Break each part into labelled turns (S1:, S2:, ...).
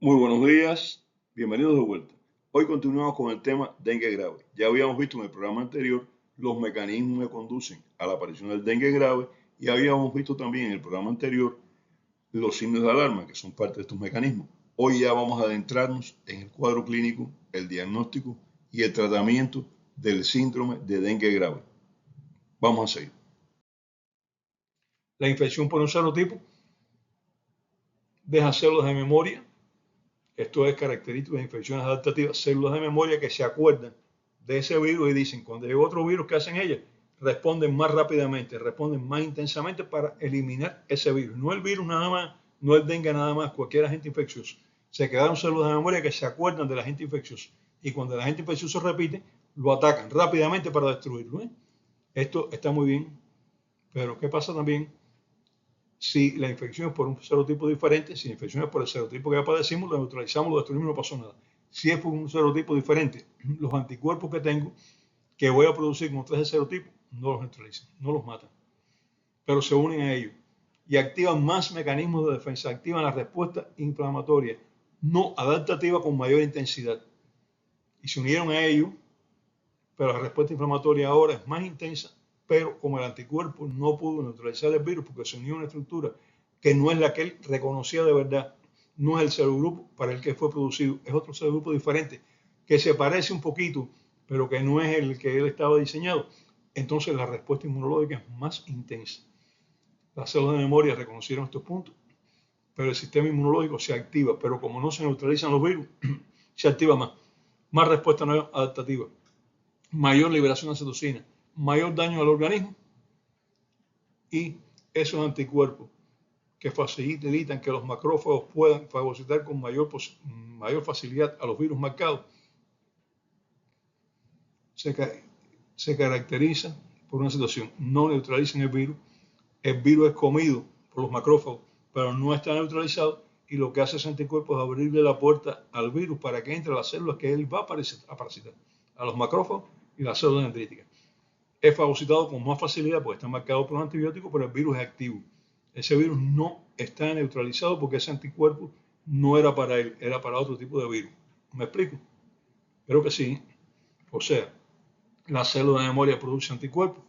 S1: Muy buenos días, bienvenidos de vuelta. Hoy continuamos con el tema dengue grave. Ya habíamos visto en el programa anterior los mecanismos que conducen a la aparición del dengue grave y habíamos visto también en el programa anterior los signos de alarma, que son parte de estos mecanismos. Hoy ya vamos a adentrarnos en el cuadro clínico, el diagnóstico y el tratamiento del síndrome de dengue grave. Vamos a seguir. La infección por un serotipo deja células de memoria. Esto es característico de infecciones adaptativas, células de memoria que se acuerdan de ese virus y dicen, cuando hay otro virus, ¿qué hacen ellas? Responden más rápidamente, responden más intensamente para eliminar ese virus. No el virus nada más, no el dengue nada más, cualquier agente infeccioso. Se quedaron células de memoria que se acuerdan del agente infeccioso. Y cuando el agente infeccioso repite, lo atacan rápidamente para destruirlo. Esto está muy bien, pero ¿qué pasa también? Si la infección es por un serotipo diferente, si la infección es por el serotipo que ya padecimos, lo neutralizamos, lo destruimos, no pasó nada. Si es por un serotipo diferente, los anticuerpos que tengo, que voy a producir contra ese serotipo, no los neutralizan, no los matan, pero se unen a ellos y activan más mecanismos de defensa, activan la respuesta inflamatoria no adaptativa con mayor intensidad. Y se unieron a ellos, pero la respuesta inflamatoria ahora es más intensa, pero como el anticuerpo no pudo neutralizar el virus porque se unió a una estructura que no es la que él reconocía de verdad, no es el serogrupo para el que fue producido, es otro serogrupo diferente, que se parece un poquito, pero que no es el que él estaba diseñado, entonces la respuesta inmunológica es más intensa. Las células de memoria reconocieron estos puntos, pero el sistema inmunológico se activa, pero como no se neutralizan los virus, se activa más respuesta no adaptativa, mayor liberación de citocina, mayor daño al organismo y esos anticuerpos que facilitan que los macrófagos puedan fagocitar con mayor facilidad a los virus marcados, se caracteriza por una situación, no neutralizan el virus es comido por los macrófagos, pero no está neutralizado y lo que hace ese anticuerpo es abrirle la puerta al virus para que entre a las células que él va a parasitar, a los macrófagos y las células dendríticas. Es fagocitado con más facilidad porque está marcado por los antibióticos, pero el virus es activo. Ese virus no está neutralizado porque ese anticuerpo no era para él, era para otro tipo de virus. ¿Me explico? Creo que sí. O sea, la célula de memoria produce anticuerpos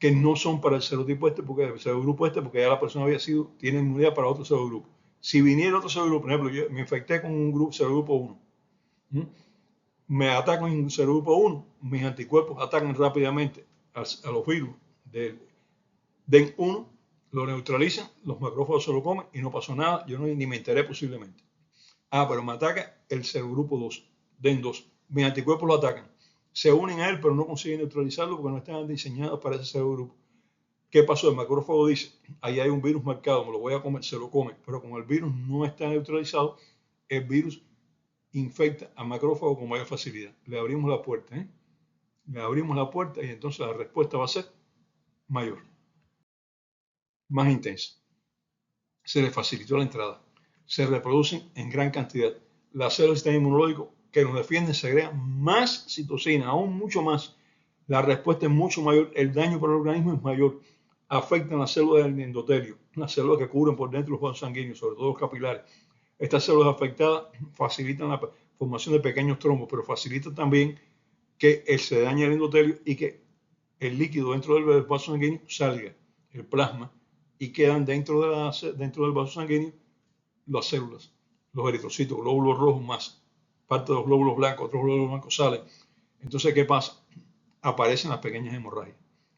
S1: que no son para el serotipo porque el serogrupo porque ya la persona tiene inmunidad para otro serogrupo. Si viniera otro serogrupo, por ejemplo, yo me infecté con un grupo, serogrupo 1, me atacan en serogrupo 1, mis anticuerpos atacan rápidamente a los virus del DEN 1, lo neutralizan, los macrófagos se lo comen y no pasó nada, yo ni me enteré posiblemente. Pero me ataca el serogrupo 2, DEN 2, mis anticuerpos lo atacan, se unen a él pero no consiguen neutralizarlo porque no están diseñados para ese serogrupo. ¿Qué pasó? El macrófago dice, ahí hay un virus marcado, me lo voy a comer, se lo come, pero como el virus no está neutralizado, el virus infecta al macrófago con mayor facilidad. Le abrimos la puerta, le abrimos la puerta y entonces la respuesta va a ser mayor, más intensa. Se le facilitó la entrada. Se reproducen en gran cantidad. Las células del sistema inmunológico que nos defienden segregan más citocina, aún mucho más. La respuesta es mucho mayor, el daño para el organismo es mayor. Afectan las células del endotelio, las células que cubren por dentro los vasos sanguíneos, sobre todo los capilares. Estas células afectadas facilitan la formación de pequeños trombos, pero facilitan también que se dañe el endotelio y que el líquido dentro del vaso sanguíneo salga, el plasma, y quedan dentro del vaso sanguíneo las células, los eritrocitos, glóbulos rojos más, parte de los glóbulos blancos, otros glóbulos blancos salen. Entonces, ¿qué pasa? Aparecen las pequeñas hemorragias,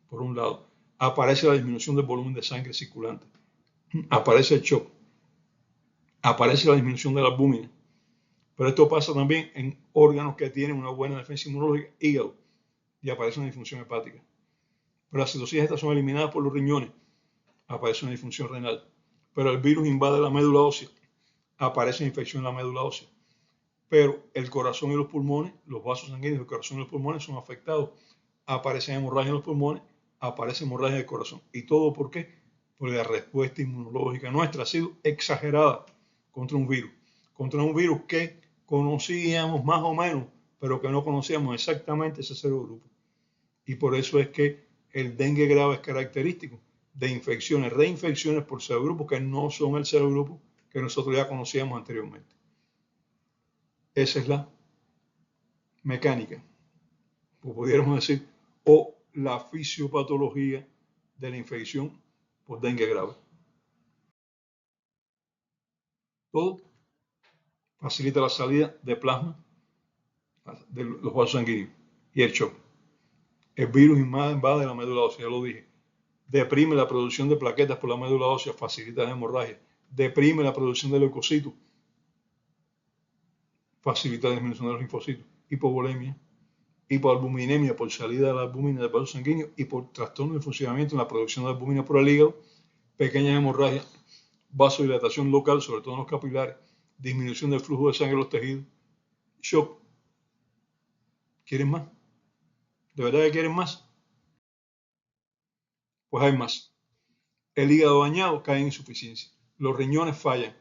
S1: por un lado. Aparece la disminución del volumen de sangre circulante. Aparece el shock. Aparece la disminución de la albúmina. Pero esto pasa también en órganos que tienen una buena defensa inmunológica, hígado, y aparece una disfunción hepática. Pero las citocinas estas son eliminadas por los riñones, aparece una disfunción renal. Pero el virus invade la médula ósea, aparece infección en la médula ósea. Pero el corazón y los pulmones, los vasos sanguíneos del corazón y los pulmones son afectados. Aparecen hemorragias en los pulmones, aparece hemorragia del corazón. ¿Y todo por qué? Porque la respuesta inmunológica nuestra ha sido exagerada contra un virus que conocíamos más o menos, pero que no conocíamos exactamente ese serogrupo. Y por eso es que el dengue grave es característico de infecciones, reinfecciones por serogrupos que no son el serogrupo que nosotros ya conocíamos anteriormente. Esa es la mecánica, o pudiéramos decir, o la fisiopatología de la infección por dengue grave. Todo facilita la salida de plasma de los vasos sanguíneos y el shock. El virus invade la médula ósea, ya lo dije. Deprime la producción de plaquetas por la médula ósea, facilita la hemorragia. Deprime la producción de leucocitos, facilita la disminución de los linfocitos. Hipovolemia, hipoalbuminemia por salida de la albúmina del vaso sanguíneo y por trastorno de funcionamiento en la producción de albúmina por el hígado, pequeñas hemorragias, vasodilatación local, sobre todo en los capilares, disminución del flujo de sangre en los tejidos, shock. ¿Quieren más? ¿De verdad que quieren más? Pues hay más. El hígado dañado cae en insuficiencia. Los riñones fallan,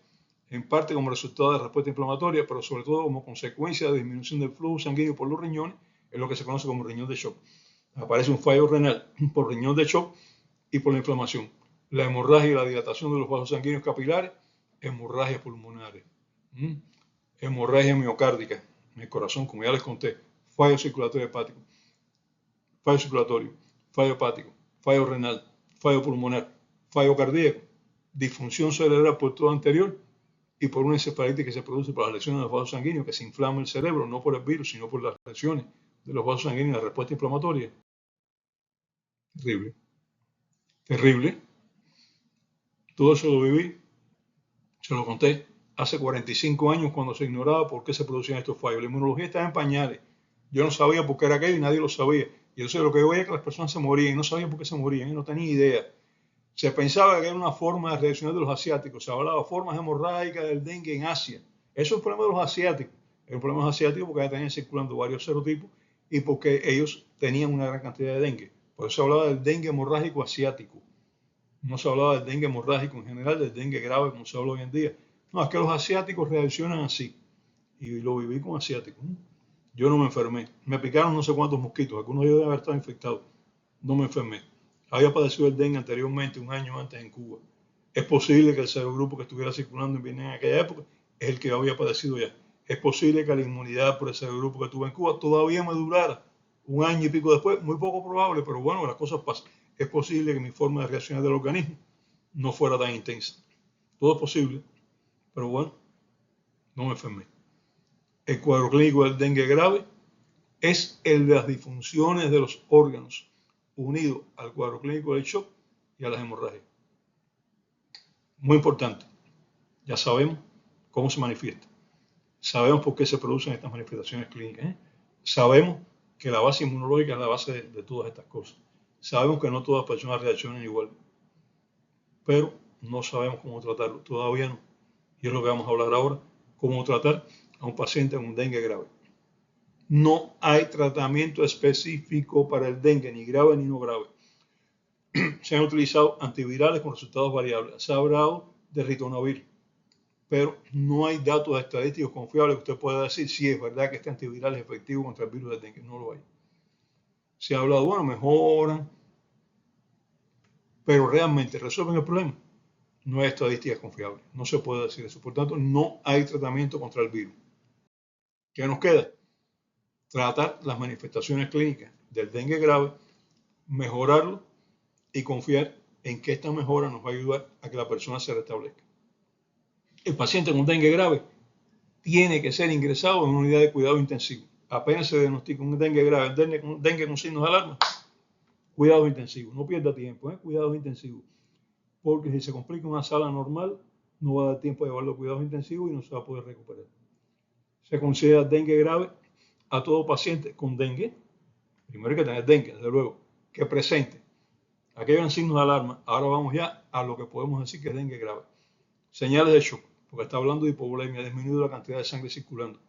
S1: en parte como resultado de respuesta inflamatoria, pero sobre todo como consecuencia de disminución del flujo sanguíneo por los riñones, es lo que se conoce como riñón de shock. Aparece un fallo renal por riñón de shock y por la inflamación. La hemorragia y la dilatación de los vasos sanguíneos capilares, hemorragias pulmonares, hemorragia miocárdica en el corazón, como ya les conté, fallo circulatorio hepático, fallo hepático, fallo renal, fallo pulmonar, fallo cardíaco, disfunción cerebral por todo anterior y por una encefalitis que se produce por las lesiones de los vasos sanguíneos, que se inflama el cerebro, no por el virus, sino por las lesiones de los vasos sanguíneos, la respuesta inflamatoria. Terrible. Terrible. Todo eso lo viví, se lo conté hace 45 años cuando se ignoraba por qué se producían estos fallos. La inmunología estaba en pañales. Yo no sabía por qué era aquello y nadie lo sabía. Y entonces lo que yo veía es que las personas se morían y no sabían por qué se morían, y no tenía idea. Se pensaba que era una forma de reaccionar de los asiáticos. Se hablaba de formas hemorrágicas del dengue en Asia. Eso es un problema de los asiáticos. Es un problema de los asiáticos porque ya tenían circulando varios serotipos y porque ellos tenían una gran cantidad de dengue. Por eso se hablaba del dengue hemorrágico asiático. No se hablaba del dengue hemorrágico en general, del dengue grave como se habla hoy en día. No, es que los asiáticos reaccionan así. Y lo viví con asiáticos. Yo no me enfermé. Me picaron no sé cuántos mosquitos. Algunos de ellos deben haber estado infectados. No me enfermé. Había padecido el dengue anteriormente, un año antes en Cuba. Es posible que el serogrupo que estuviera circulando en Vietnam en aquella época es el que había padecido ya. Es posible que la inmunidad por el serogrupo que tuve en Cuba todavía me durara un año y pico después. Muy poco probable, pero bueno, las cosas pasan. Es posible que mi forma de reaccionar del organismo no fuera tan intensa. Todo es posible, pero bueno, no me enfermé. El cuadro clínico del dengue grave es el de las disfunciones de los órganos, unido al cuadro clínico del shock y a las hemorragias. Muy importante, ya sabemos cómo se manifiesta, sabemos por qué se producen estas manifestaciones clínicas, sabemos que la base inmunológica es la base de todas estas cosas, sabemos que no todas las personas reaccionan igual, pero no sabemos cómo tratarlo, todavía no. Y es lo que vamos a hablar ahora, cómo tratar a un paciente con dengue grave. No hay tratamiento específico para el dengue, ni grave ni no grave. Se han utilizado antivirales con resultados variables. Se ha hablado de ritonavir, pero no hay datos estadísticos confiables que usted pueda decir si es verdad que este antiviral es efectivo contra el virus del dengue. No lo hay. Se ha hablado, bueno, mejoran, pero realmente resuelven el problema. No hay estadísticas confiables. No se puede decir eso. Por tanto, no hay tratamiento contra el virus. ¿Qué nos queda? Tratar las manifestaciones clínicas del dengue grave, mejorarlo y confiar en que esta mejora nos va a ayudar a que la persona se restablezca. El paciente con dengue grave tiene que ser ingresado en una unidad de cuidado intensivo. Apenas se diagnostica un dengue grave, dengue con signos de alarma, cuidado intensivo. No pierda tiempo, cuidados intensivos. Porque si se complica una sala normal, no va a dar tiempo de llevarlo a cuidados intensivos y no se va a poder recuperar. Se considera dengue grave a todo paciente con dengue. Primero hay que tener dengue, desde luego, que presente. Aquí hay signos de alarma. Ahora vamos ya a lo que podemos decir que es dengue grave. Señales de shock, porque está hablando de hipovolemia, disminuido la cantidad de sangre circulando.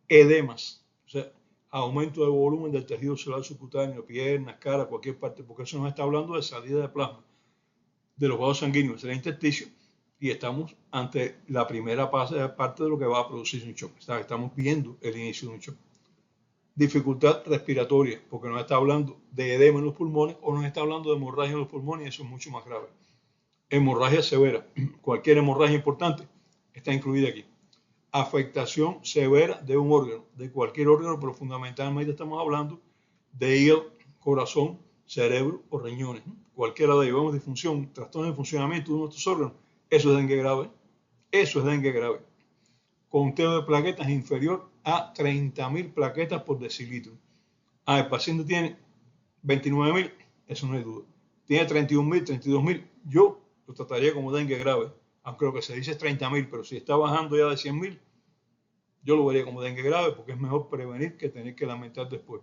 S1: Edemas, o sea, aumento del volumen del tejido celular subcutáneo, piernas, cara, cualquier parte, porque eso nos está hablando de salida de plasma de los vasos sanguíneos del intersticio y estamos ante la primera parte de lo que va a producir un shock. O sea, estamos viendo el inicio de un shock. Dificultad respiratoria, porque nos está hablando de edema en los pulmones o nos está hablando de hemorragia en los pulmones y eso es mucho más grave. Hemorragia severa, cualquier hemorragia importante está incluida aquí. afectación severa de un órgano, de cualquier órgano, pero fundamentalmente estamos hablando de hígado, corazón, cerebro o riñones. Cualquiera de ellos, vemos disfunción, trastorno de funcionamiento de nuestros órganos, eso es dengue grave. Eso es dengue grave. Conteo de plaquetas inferior a 30.000 plaquetas por decilitro. El paciente tiene 29.000, eso no hay duda. Tiene 31.000, 32.000, yo lo trataría como dengue grave, aunque lo que se dice es 30.000, pero si está bajando ya de 100.000, yo lo vería como dengue grave porque es mejor prevenir que tener que lamentar después.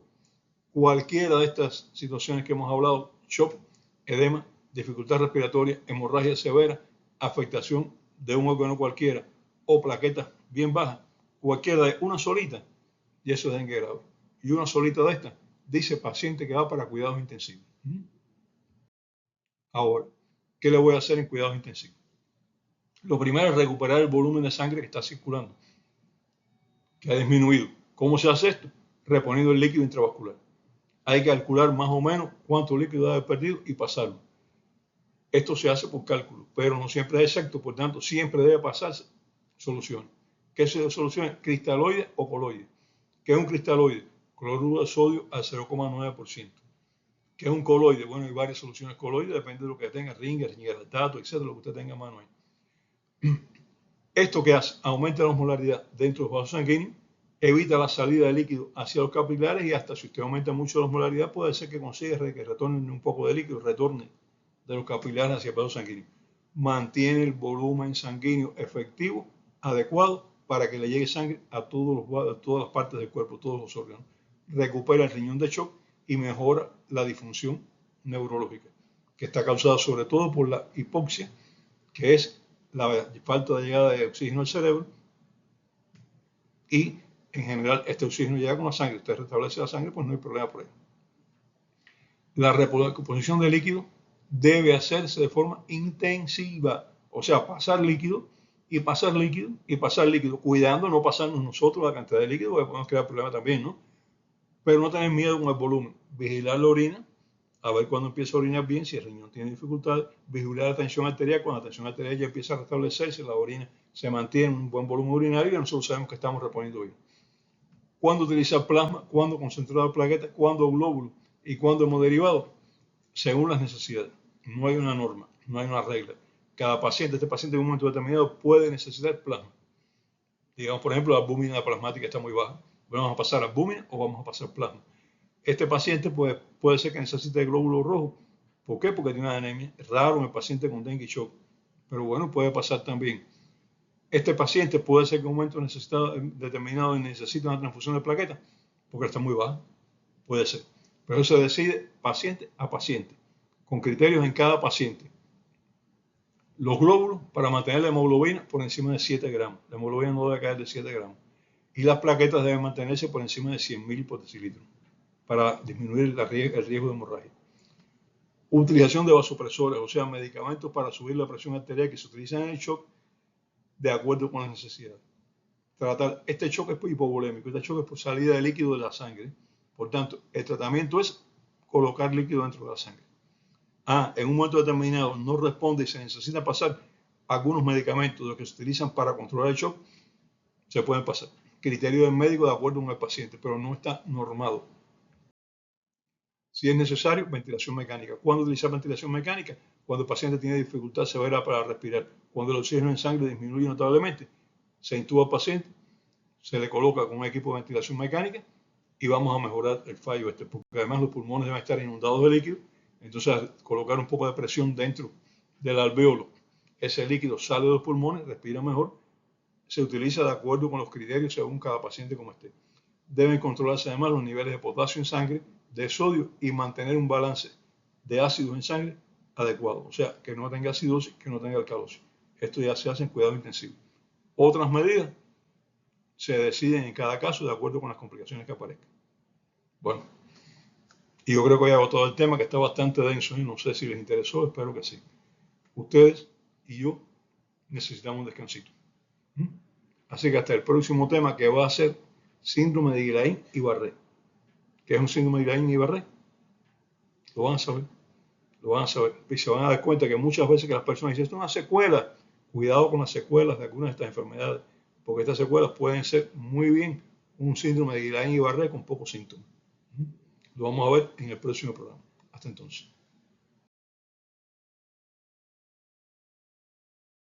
S1: Cualquiera de estas situaciones que hemos hablado, shock, edema, dificultad respiratoria, hemorragia severa, afectación de un órgano cualquiera o plaquetas bien bajas, cualquiera de una solita, y eso es dengue grave. Y una solita de estas dice paciente que va para cuidados intensivos. Ahora, ¿qué le voy a hacer en cuidados intensivos? Lo primero es recuperar el volumen de sangre que está circulando, que ha disminuido. ¿Cómo se hace esto? Reponiendo el líquido intravascular. Hay que calcular más o menos cuánto líquido ha perdido y pasarlo. Esto se hace por cálculo, pero no siempre es exacto, por tanto, siempre debe pasarse soluciones. ¿Qué son soluciones? Cristaloide o coloide. ¿Qué es un cristaloide? Cloruro de sodio al 0,9%. ¿Qué es un coloide? Bueno, hay varias soluciones coloides, depende de lo que tenga, Ringer, Ringeraltato, etcétera, lo que usted tenga a mano ahí. ¿Esto qué hace? Aumenta la osmolaridad dentro de los vasos sanguíneos, evita la salida de líquido hacia los capilares y hasta si usted aumenta mucho la osmolaridad puede ser que consiga que retorne un poco de líquido, retorne de los capilares hacia el vaso sanguíneo. Mantiene el volumen sanguíneo efectivo, adecuado, para que le llegue sangre a todas las partes del cuerpo, todos los órganos. Recupera el riñón de shock y mejora la disfunción neurológica, que está causada sobre todo por la hipoxia, que es la falta de llegada de oxígeno al cerebro, y en general este oxígeno llega con la sangre. Usted restablece la sangre, pues no hay problema por ahí. La recomposición de líquido debe hacerse de forma intensiva, o sea, pasar líquido y pasar líquido y pasar líquido, cuidando no pasarnos nosotros la cantidad de líquido, porque podemos crear problemas también, ¿no? Pero no tener miedo con el volumen, vigilar la orina, a ver cuándo empieza a orinar bien, si el riñón tiene dificultades, vigilar la tensión arterial, cuando la tensión arterial ya empieza a restablecerse, la orina se mantiene en un buen volumen urinario y nosotros sabemos que estamos reponiendo bien. ¿Cuándo utilizar plasma? ¿Cuándo concentrado de plaquetas? ¿Cuándo glóbulo? ¿Y cuándo hemoderivados? Según las necesidades. No hay una norma, no hay una regla. Cada paciente, este paciente en un momento determinado puede necesitar plasma. Digamos, por ejemplo, la albúmina plasmática está muy baja. ¿Vamos a pasar albúmina o vamos a pasar plasma? Este paciente puede ser que necesite glóbulos rojos. ¿Por qué? Porque tiene una anemia. Es raro en el paciente con dengue shock. Pero bueno, puede pasar también. Este paciente puede ser que en un momento determinado necesite una transfusión de plaquetas porque está muy baja. Puede ser. Pero eso se decide paciente a paciente, con criterios en cada paciente. Los glóbulos para mantener la hemoglobina por encima de 7 gramos. La hemoglobina no debe caer de 7 gramos. Y las plaquetas deben mantenerse por encima de 100.000 por decilitro para disminuir el riesgo de hemorragia. Utilización de vasopresores, o sea, medicamentos para subir la presión arterial que se utilizan en el shock de acuerdo con las necesidades. Tratar, este shock es hipovolémico, este shock es por salida de líquido de la sangre. Por tanto, el tratamiento es colocar líquido dentro de la sangre. En un momento determinado no responde y se necesita pasar algunos medicamentos de los que se utilizan para controlar el shock, se pueden pasar. Criterio del médico de acuerdo con el paciente, pero no está normado. Si es necesario, ventilación mecánica. ¿Cuándo utilizar ventilación mecánica? Cuando el paciente tiene dificultad severa para respirar. Cuando el oxígeno en sangre disminuye notablemente, se intuba al paciente, se le coloca con un equipo de ventilación mecánica y vamos a mejorar el fallo porque además los pulmones deben estar inundados de líquido. Entonces, al colocar un poco de presión dentro del alvéolo, ese líquido sale de los pulmones, respira mejor, se utiliza de acuerdo con los criterios según cada paciente como esté. Deben controlarse además los niveles de potasio en sangre, de sodio y mantener un balance de ácidos en sangre adecuado. O sea, que no tenga acidosis, que no tenga alcalosis. Esto ya se hace en cuidado intensivo. Otras medidas se deciden en cada caso de acuerdo con las complicaciones que aparezcan. Bueno, y yo creo que hoy hago todo el tema que está bastante denso y no sé si les interesó, espero que sí. Ustedes y yo necesitamos un descansito. Así que hasta el próximo tema que va a ser síndrome de Guillain y Barré. ¿Qué es un síndrome de Guillain y Barré? Lo van a saber. Lo van a saber. Y se van a dar cuenta que muchas veces que las personas dicen, esto es una secuela. Cuidado con las secuelas de algunas de estas enfermedades, porque estas secuelas pueden ser muy bien un síndrome de Guillain-Barré con pocos síntomas. Lo vamos a ver en el próximo programa. Hasta entonces.